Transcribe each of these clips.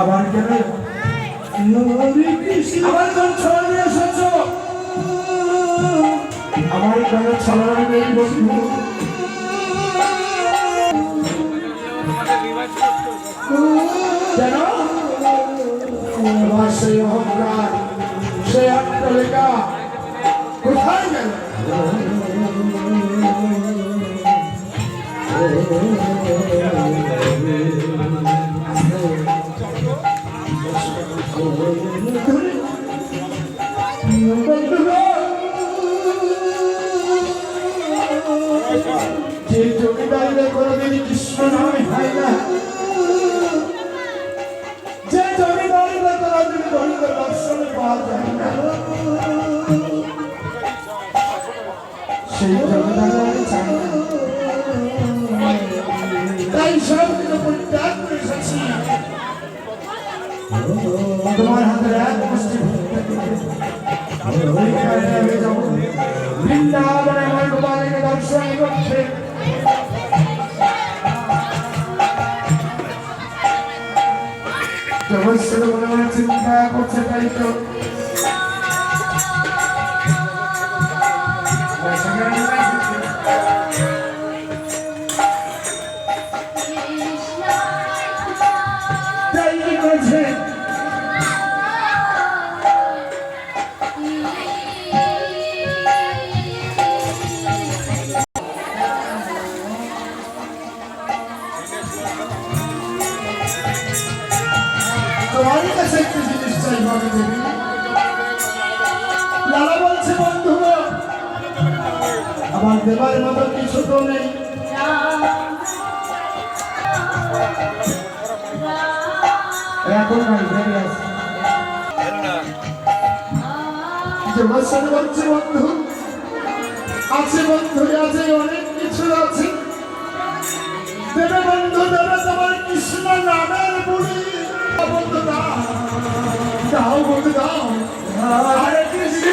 আবার কেন আবার কোন ছড়া নিয়ে এসেছ? আমার কেন ছড়া নেই বন্ধু? কেন তোমার সেই অহংকার, সেই আত্মলেখা কোথায় গেল? যে জমিদারিতে কোনোদিন কৃষ্ণ নামে হয় না, যে জমিদারিতে কোনোদিন দরিদ্র দর্শনে পাওয়া যায় না, সেই জমিদারি আমি চাই না। তাই সব কিছু পরিত্যাগ করে এসেছি তোমার হাতের এক মুষ্টি বৃন্দাবনে আমার গোপালকে দর্শন করতে। অবশ্যই মনে মনে চিন্তা করছে, তাই তো আমার দেবার মতো কিছু তো নেই। এখন বলছে বন্ধু আছে, বন্ধু আছে, অনেক কিছু আছে। দেবে বন্ধু, দেবে তোমার কৃষ্ণ নামের বুড়ি। বন্ধু দাও, দাও বন্ধু দাও। আরে Krishna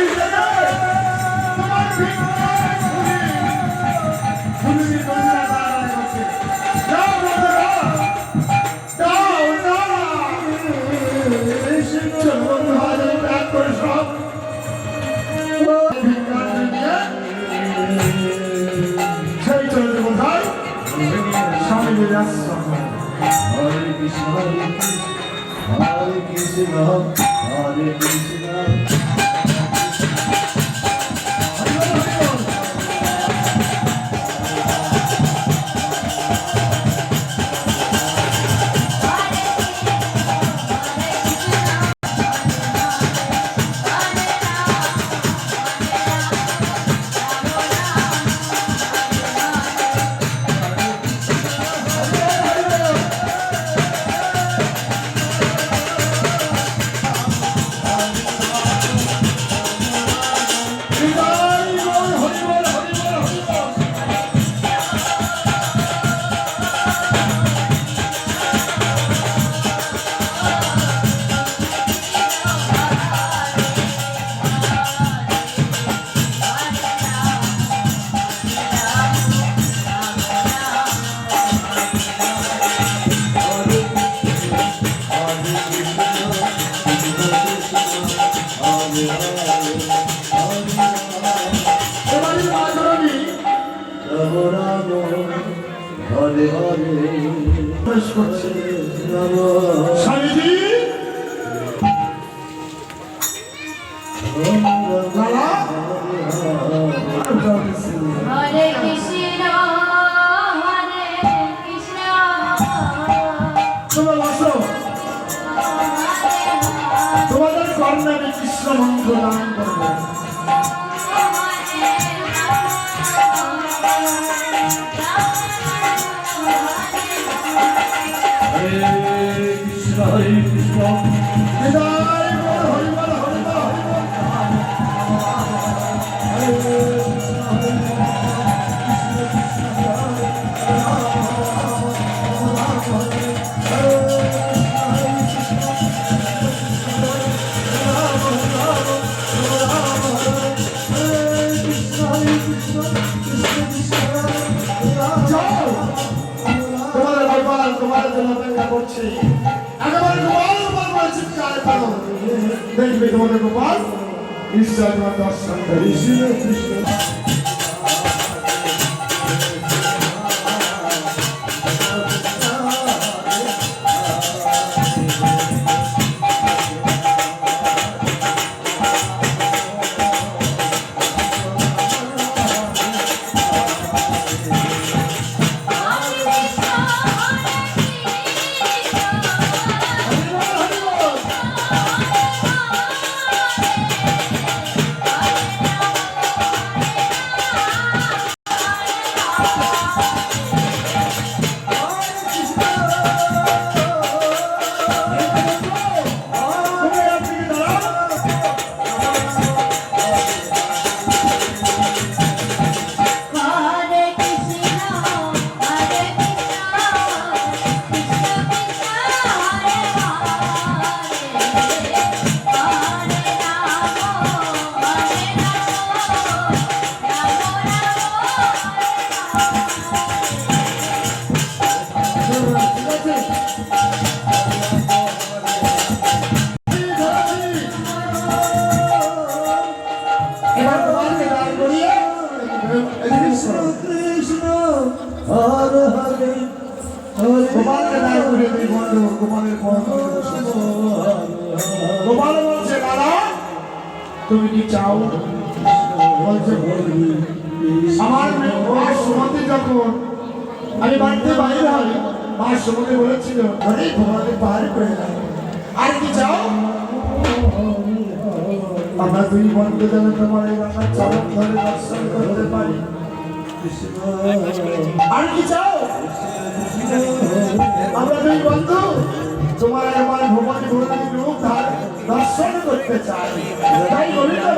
Hare Krishna, Hare Krishna. তোমাদের কর্ণাটে কৃষ্ণ মন্ত্র দান করবো। Hare Krishna, Hare Krishna, তোমার জন্য অপেক্ষা করছি। একেবারে চিৎকার করো, দেখবে তোমাদের গোপাল ঈশ্বর তোমার দর্শন করে। কৃষ্ণ হরে হরে গোপালকে দাঁড় করিয়ে দিই বন্ধু। গোপালের গোপাল বলছে দাদা তুমি কি চাও? বলছে আমার মার সুমতি যখন আমি বাড়িতে বাইরে হয় মার সুমতি বলেছিল আরে তোমাকে পার করে দাও, আর কি চাও? আমরা দুই বন্ধু যেন তোমার এই রাখার চালক ধরে দর্শন করতে পারি। আর কি চাও? আমরা দুই বন্ধু তোমার একবার ভগবান ভগবান রূপ দর্শন করতে চাই। তাই বলি তো